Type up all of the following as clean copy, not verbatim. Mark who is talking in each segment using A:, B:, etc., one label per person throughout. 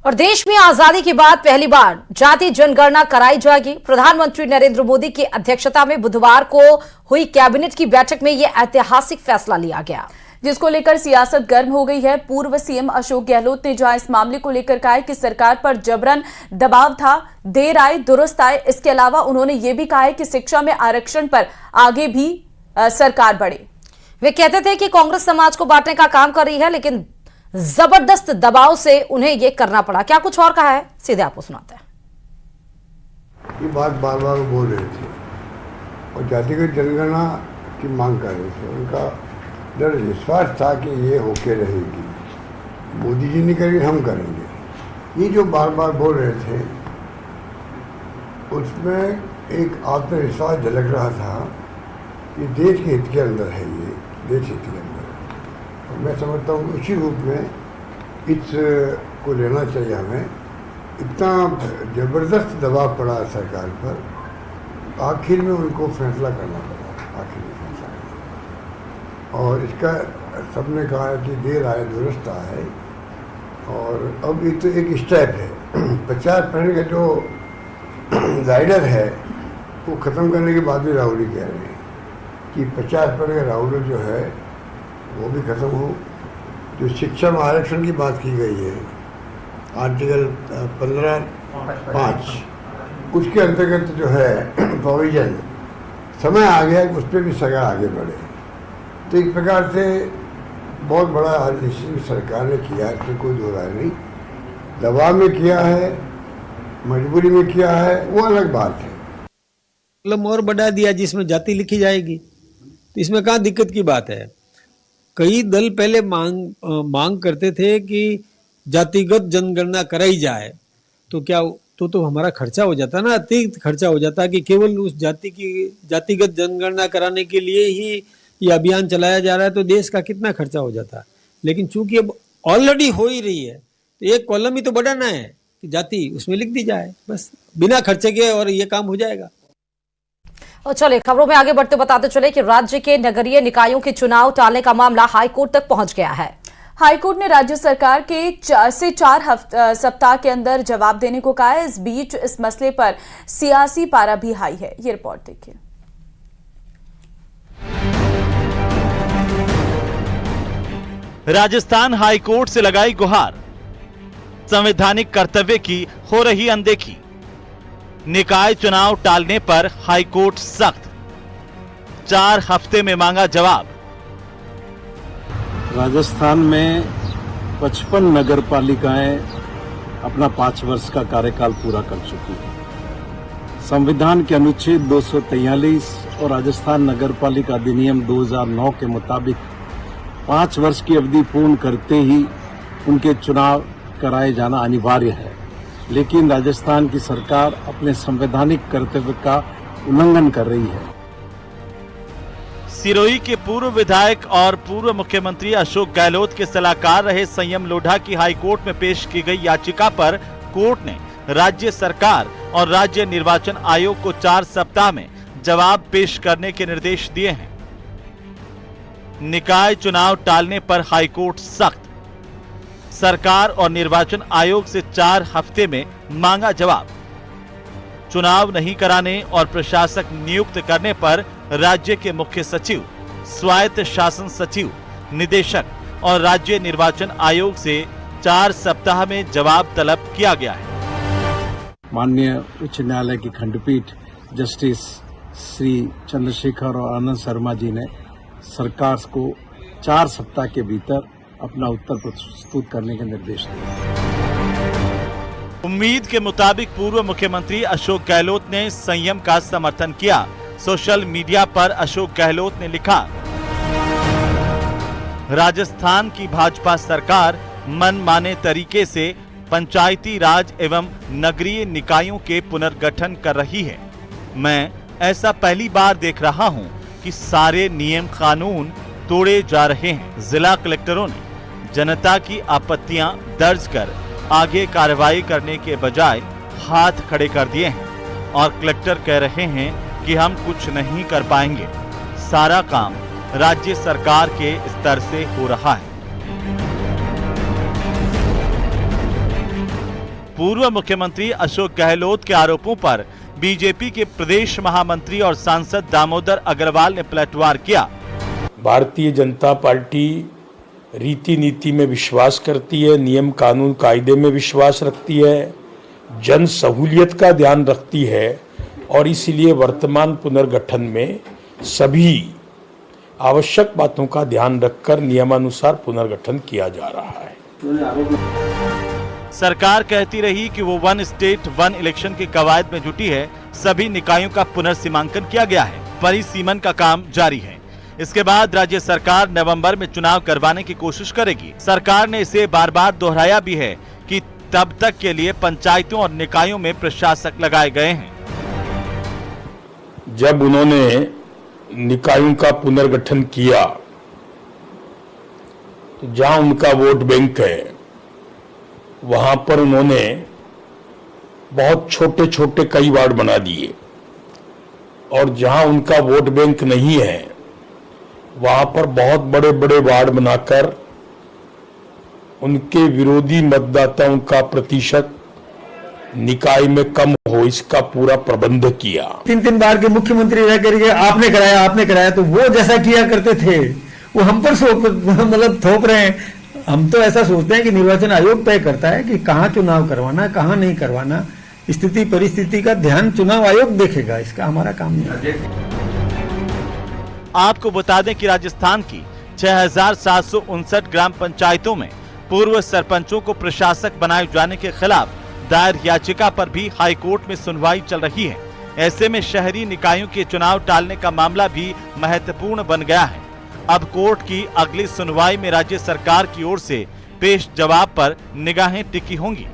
A: और देश में आजादी के बाद पहली बार जाति जनगणना कराई जाएगी। प्रधानमंत्री नरेंद्र मोदी की अध्यक्षता में बुधवार को हुई कैबिनेट की बैठक में यह ऐतिहासिक फैसला लिया गया,
B: जिसको लेकर सियासत गर्म हो गई है। पूर्व सीएम अशोक गहलोत ने जहां इस मामले को लेकर कहा है कि सरकार पर जबरन दबाव था, देर आए दुरुस्त आए। इसके अलावा उन्होंने ये भी कहा है कि शिक्षा में आरक्षण पर आगे भी सरकार बढ़े।
A: वे कहते थे कि कांग्रेस समाज को बांटने का काम कर रही है, लेकिन जबरदस्त दबाव से उन्हें यह करना पड़ा। क्या कुछ और कहा है, सीधे आपको सुनाते हैं।
C: ये बात बार बार बोल रहे थे और जातिगत जनगणना की मांग कर रहे थे। उनका दृढ़ विश्वास था कि ये होके रहेगी, मोदी जी नहीं करेंगे हम करेंगे। ये जो बार बार बोल रहे थे उसमें एक आत्मविश्वास झलक रहा था कि देश के हित के अंदर है, ये देश हित के अंदर। और मैं समझता हूँ उसी रूप में इस को लेना चाहिए हमें। इतना ज़बरदस्त दबाव पड़ा सरकार पर, आखिर में उनको फैसला करना पड़ा, आखिर में फैसला करना। और इसका सबने कहा है कि देर आए दुरुस्त आए। और अब ये तो एक स्टेप है। 50% का जो राइडर है वो ख़त्म करने के बाद भी राहुल ही कह रहे हैं कि 50% का राहुल जो है वो भी खत्म हो। जो शिक्षा में आरक्षण की बात की गई है, आर्टिकल 15(5), उसके अंतर्गत जो है प्रोविजन, समय आ गया कि उस पर भी सरकार आगे बढ़े। तो एक प्रकार से बहुत बड़ा डिसीजन सरकार ने किया है, इसमें कोई दो राय नहीं। दबाव में किया है, मजबूरी में किया है, वो अलग बात है।
D: कॉलम और बढ़ा दिया जिसमें जाति लिखी जाएगी, तो इसमें कहाँ दिक्कत की बात है। कई दल पहले मांग करते थे कि जातिगत जनगणना कराई जाए, तो क्या तो हमारा खर्चा हो जाता ना, अतिरिक्त खर्चा हो जाता कि केवल उस जाति की जातिगत जनगणना कराने के लिए ही ये अभियान चलाया जा रहा है, तो देश का कितना खर्चा हो जाता। लेकिन चूंकि अब ऑलरेडी हो ही रही है, तो एक कॉलम ही तो बढ़ाना है कि जाति उसमें लिख दी जाए, बस बिना खर्चे के, और ये काम हो जाएगा।
A: और चलिए खबरों में आगे बढ़ते बताते चले कि राज्य के नगरीय निकायों के चुनाव टालने का मामला हाईकोर्ट तक पहुंच गया है।
B: हाईकोर्ट ने राज्य सरकार के 4 से 4 सप्ताह के अंदर जवाब देने को कहा है। इस बीच इस मसले पर सियासी पारा भी हाई है। ये रिपोर्ट देखिए।
E: राजस्थान हाईकोर्ट से लगाई गुहार, संवैधानिक कर्तव्य की हो रही अनदेखी। निकाय चुनाव टालने पर हाईकोर्ट सख्त, 4 हफ्ते में मांगा जवाब।
F: राजस्थान में 55 नगर पालिकाएं अपना 5 वर्ष का कार्यकाल पूरा कर चुकी है। संविधान के अनुच्छेद 243 और राजस्थान नगर पालिका अधिनियम 2009 के मुताबिक 5 वर्ष की अवधि पूर्ण करते ही उनके चुनाव कराए जाना अनिवार्य है। लेकिन राजस्थान की सरकार अपने संवैधानिक कर्तव्य का उल्लंघन कर रही है।
E: सिरोही के पूर्व विधायक और पूर्व मुख्यमंत्री अशोक गहलोत के सलाहकार रहे संयम लोढ़ा की हाईकोर्ट में पेश की गई याचिका पर कोर्ट ने राज्य सरकार और राज्य निर्वाचन आयोग को 4 सप्ताह में जवाब पेश करने के निर्देश दिए हैं। निकाय चुनाव टालने पर हाईकोर्ट सख्त, सरकार और निर्वाचन आयोग से 4 हफ्ते में मांगा जवाब। चुनाव नहीं कराने और प्रशासक नियुक्त करने पर राज्य के मुख्य सचिव, स्वायत्त शासन सचिव, निदेशक और राज्य निर्वाचन आयोग से 4 सप्ताह में जवाब तलब किया गया है।
F: माननीय उच्च न्यायालय की खंडपीठ जस्टिस श्री चंद्रशेखर और आनंद शर्मा जी ने सरकार को 4 सप्ताह के भीतर अपना उत्तर प्रस्तुत करने के निर्देश दिए।
E: उम्मीद के मुताबिक पूर्व मुख्यमंत्री अशोक गहलोत ने संयम का समर्थन किया। सोशल मीडिया पर अशोक गहलोत ने लिखा, राजस्थान की भाजपा सरकार मनमाने तरीके से पंचायती राज एवं नगरीय निकायों के पुनर्गठन कर रही है। मैं ऐसा पहली बार देख रहा हूं कि सारे नियम कानून तोड़े जा रहे हैं। जिला कलेक्टरों ने जनता की आपत्तियां दर्ज कर आगे कार्रवाई करने के बजाय हाथ खड़े कर दिए हैं और कलेक्टर कह रहे हैं कि हम कुछ नहीं कर पाएंगे। सारा काम राज्य सरकार के स्तर से हो रहा है। पूर्व मुख्यमंत्री अशोक गहलोत के आरोपों पर बीजेपी के प्रदेश महामंत्री और सांसद दामोदर अग्रवाल ने पलटवार किया।
G: भारतीय जनता पार्टी रीति नीति में विश्वास करती है, नियम कानून कायदे में विश्वास रखती है, जन सहूलियत का ध्यान रखती है और इसलिए वर्तमान पुनर्गठन में सभी आवश्यक बातों का ध्यान रखकर नियमानुसार पुनर्गठन किया जा रहा है।
E: सरकार कहती रही कि वो वन स्टेट वन इलेक्शन के कवायद में जुटी है। सभी निकायों का पुनर्सीमांकन किया गया है, परिसीमन का काम जारी है। इसके बाद राज्य सरकार नवंबर में चुनाव करवाने की कोशिश करेगी। सरकार ने इसे बार बार दोहराया भी है कि तब तक के लिए पंचायतों और निकायों में प्रशासक लगाए गए हैं।
G: जब उन्होंने निकायों का पुनर्गठन किया तो जहां उनका वोट बैंक है वहां पर उन्होंने बहुत छोटे छोटे कई वार्ड बना दिए और जहां उनका वोट बैंक नहीं है वहां पर बहुत बड़े बड़े वार्ड बनाकर उनके विरोधी मतदाताओं का प्रतिशत निकाय में कम हो, इसका पूरा प्रबंध किया।
H: 3 बार के मुख्यमंत्री रह करके आपने कराया तो वो जैसा किया करते थे वो हम पर थोप रहे हैं। हम तो ऐसा सोचते हैं कि निर्वाचन आयोग तय करता है कि कहाँ चुनाव करवाना, कहाँ नहीं करवाना। स्थिति परिस्थिति का ध्यान चुनाव आयोग देखेगा, इसका हमारा काम नहीं है।
E: आपको बता दें कि राजस्थान की 6,759 ग्राम पंचायतों में पूर्व सरपंचों को प्रशासक बनाए जाने के खिलाफ दायर याचिका पर भी हाईकोर्ट में सुनवाई चल रही है। ऐसे में शहरी निकायों के चुनाव टालने का मामला भी महत्वपूर्ण बन गया है। अब कोर्ट की अगली सुनवाई में राज्य सरकार की ओर से पेश जवाब पर निगाहें टिकी होंगी।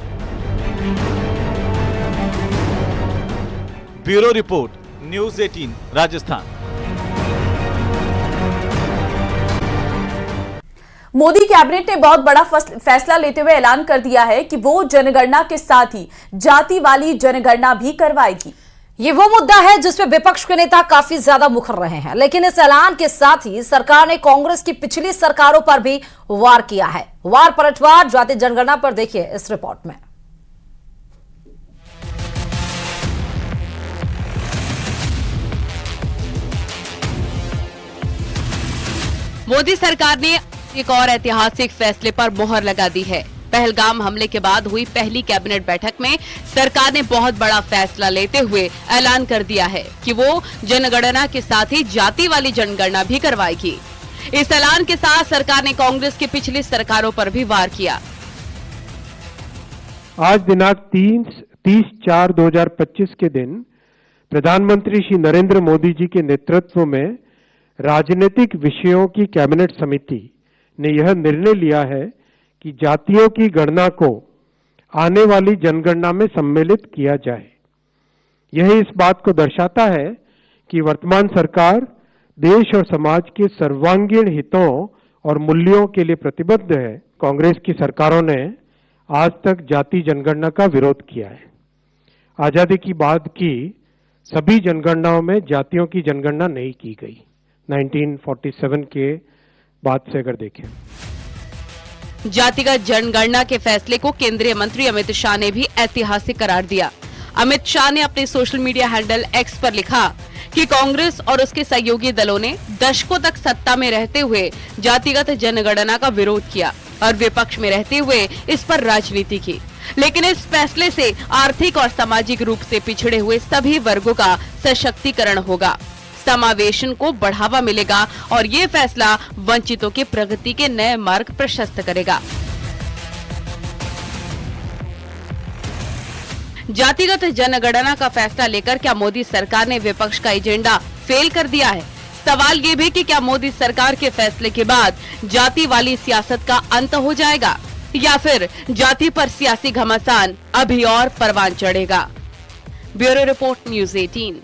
E: Bureau report, news 18 Rajasthan.
B: Modi cabinet ने बहुत बड़ा फैसला लेते हुए ऐलान कर दिया है कि वो जनगणना के साथ ही जाति वाली जनगणना भी करवाएगी।
A: ये वो मुद्दा है जिसपे विपक्ष के नेता काफी ज्यादा मुखर रहे हैं, लेकिन इस ऐलान के साथ ही सरकार ने कांग्रेस की पिछली सरकारों पर भी वार किया है। वार पलटवार जाति जनगणना पर देखिए इस रिपोर्ट में।
I: मोदी सरकार ने एक और ऐतिहासिक फैसले पर मोहर लगा दी है। पहलगाम हमले के बाद हुई पहली कैबिनेट बैठक में सरकार ने बहुत बड़ा फैसला लेते हुए ऐलान कर दिया है कि वो जनगणना के साथ ही जाति वाली जनगणना भी करवाएगी। इस ऐलान के साथ सरकार ने कांग्रेस की पिछली सरकारों पर भी वार किया।
J: आज दिनांक 30/4/2025 के दिन प्रधानमंत्री श्री नरेंद्र मोदी जी के नेतृत्व में राजनीतिक विषयों की कैबिनेट समिति ने यह निर्णय लिया है कि जातियों की गणना को आने वाली जनगणना में सम्मिलित किया जाए। यह इस बात को दर्शाता है कि वर्तमान सरकार देश और समाज के सर्वांगीण हितों और मूल्यों के लिए प्रतिबद्ध है। कांग्रेस की सरकारों ने आज तक जाति जनगणना का विरोध किया है। आजादी की बाद की सभी जनगणनाओं में जातियों की जनगणना नहीं की गई। 1947 के बाद से अगर देखें,
I: जातिगत जनगणना के फैसले को केंद्रीय मंत्री अमित शाह ने भी ऐतिहासिक करार दिया। अमित शाह ने अपने सोशल मीडिया हैंडल एक्स पर लिखा कि कांग्रेस और उसके सहयोगी दलों ने दशकों तक सत्ता में रहते हुए जातिगत जनगणना का विरोध किया और विपक्ष में रहते हुए इस पर राजनीति की, लेकिन इस फैसले से आर्थिक और सामाजिक रूप से पिछड़े हुए सभी वर्गों का सशक्तिकरण होगा, समावेशन को बढ़ावा मिलेगा और ये फैसला वंचितों की प्रगति के नए मार्ग प्रशस्त करेगा। जातिगत जनगणना का फैसला लेकर क्या मोदी सरकार ने विपक्ष का एजेंडा फेल कर दिया है? सवाल ये भी कि क्या मोदी सरकार के फैसले के बाद जाति वाली सियासत का अंत हो जाएगा या फिर जाति पर सियासी घमासान अभी और परवान चढ़ेगा? Bureau report, news 18।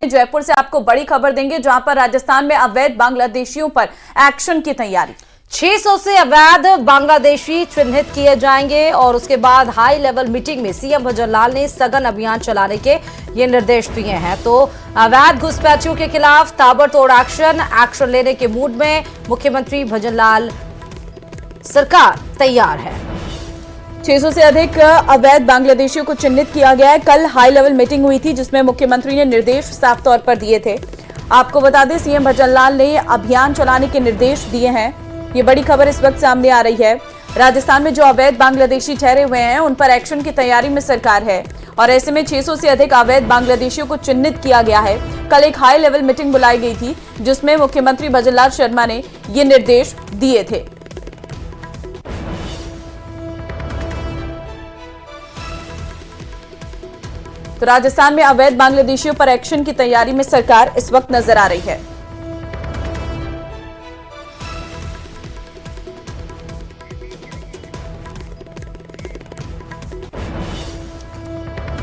B: जयपुर से आपको बड़ी खबर देंगे, जहां पर राजस्थान में अवैध बांग्लादेशियों पर एक्शन की तैयारी।
A: 600 से अवैध बांग्लादेशी चिन्हित किए जाएंगे और उसके बाद हाई लेवल मीटिंग में सीएम भजनलाल ने सघन अभियान चलाने के ये निर्देश दिए हैं। तो अवैध घुसपैठियों के खिलाफ ताबड़तोड़ एक्शन लेने के मूड में मुख्यमंत्री भजनलाल सरकार तैयार है।
B: 600 से अधिक अवैध बांग्लादेशियों को चिन्हित किया गया है। कल हाई लेवल मीटिंग हुई थी जिसमें मुख्यमंत्री ने निर्देश साफ तौर पर दिए थे। आपको बता दें, सीएम भजनलाल ने अभियान चलाने के निर्देश दिए हैं। ये बड़ी खबर इस वक्त सामने आ रही है। राजस्थान में जो अवैध बांग्लादेशी ठहरे हुए हैं उन पर एक्शन की तैयारी में सरकार है और ऐसे में 600 से अधिक अवैध बांग्लादेशियों को चिन्हित किया गया है। कल एक हाई लेवल मीटिंग बुलाई गई थी जिसमें मुख्यमंत्री भजनलाल शर्मा ने ये निर्देश दिए थे। तो राजस्थान में अवैध बांग्लादेशियों पर एक्शन की तैयारी में सरकार इस वक्त नजर आ रही है।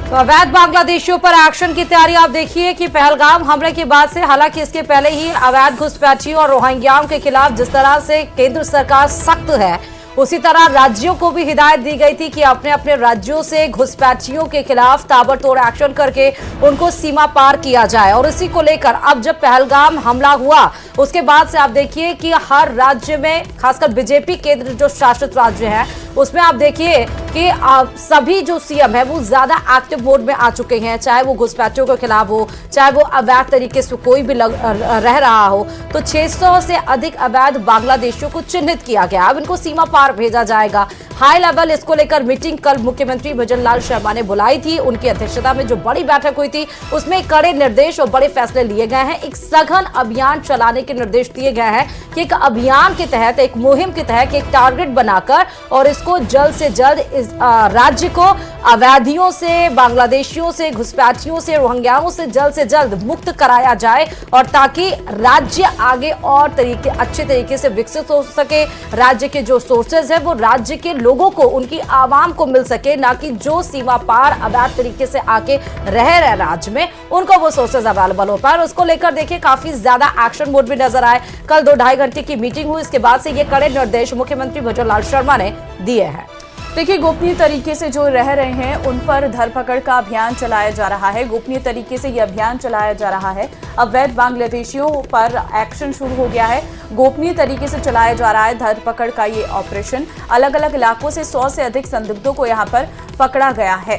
A: तो अवैध बांग्लादेशियों पर एक्शन की तैयारी आप देखिए कि पहलगाम हमले के बाद से, हालांकि इसके पहले ही अवैध घुसपैठियों और रोहिंग्याओं के खिलाफ जिस तरह से केंद्र सरकार सख्त है, उसी तरह राज्यों को भी हिदायत दी गई थी कि अपने अपने राज्यों से घुसपैठियों के खिलाफ ताबड़तोड़ एक्शन करके उनको सीमा पार किया जाए। और इसी को लेकर अब जब पहलगाम हमला हुआ उसके बाद से आप देखिए कि हर राज्य में, खासकर बीजेपी केंद्र जो शासित राज्य है, उसमें आप देखिए कि सभी जो सीएम है वो ज्यादा एक्टिव मोड में आ चुके हैं, चाहे वो घुसपैठियों के खिलाफ हो, चाहे वो अवैध तरीके से कोई भी रह रहा हो। तो 600 से अधिक अवैध बांग्लादेशियों को चिन्हित किया गया। अब इनको सीमा पार भेजा जाएगा। हाई लेवल इसको लेकर मीटिंग कल मुख्यमंत्री भजनलाल शर्मा ने बुलाई थी। उनकी अध्यक्षता में जो बड़ी बैठक हुई थी उसमें कड़े निर्देश और बड़े फैसले लिए गए हैं। एक सघन अभियान चलाने के निर्देश दिए गए हैं कि एक अभियान के तहत, एक मुहिम के तहत एक टारगेट बनाकर और इसको जल्द से जल्द इस राज्य को अवैधियों से, बांग्लादेशियों से, घुसपैठियों से, रोहिंग्याओं से जल्द मुक्त कराया जाए और ताकि राज्य आगे और अच्छे तरीके से विकसित हो सके। राज्य के जो सोर्सेज है वो राज्य के लोगों को, उनकी आवाम को मिल सके, ना कि जो सीमा पार अवैध तरीके से आके रह रहे राज्य में उनको वो सोर्सेज अवेलेबल हो पाए। उसको लेकर देखिए काफी ज्यादा एक्शन मोड भी नजर आए। कल 2-2.5 घंटे की मीटिंग हुई, इसके बाद से ये कड़े निर्देश मुख्यमंत्री भजनलाल शर्मा ने दिए हैं।
B: देखिए, गोपनीय तरीके से जो रह रहे हैं उन पर धरपकड़ का अभियान चलाया जा रहा है। गोपनीय तरीके से ये अभियान चलाया जा रहा है। अवैध बांग्लादेशियों पर एक्शन शुरू हो गया है। गोपनीय तरीके से चलाया जा रहा है धरपकड़ का ये ऑपरेशन। अलग अलग इलाकों से 100 से अधिक संदिग्धों को यहाँ पर पकड़ा गया है।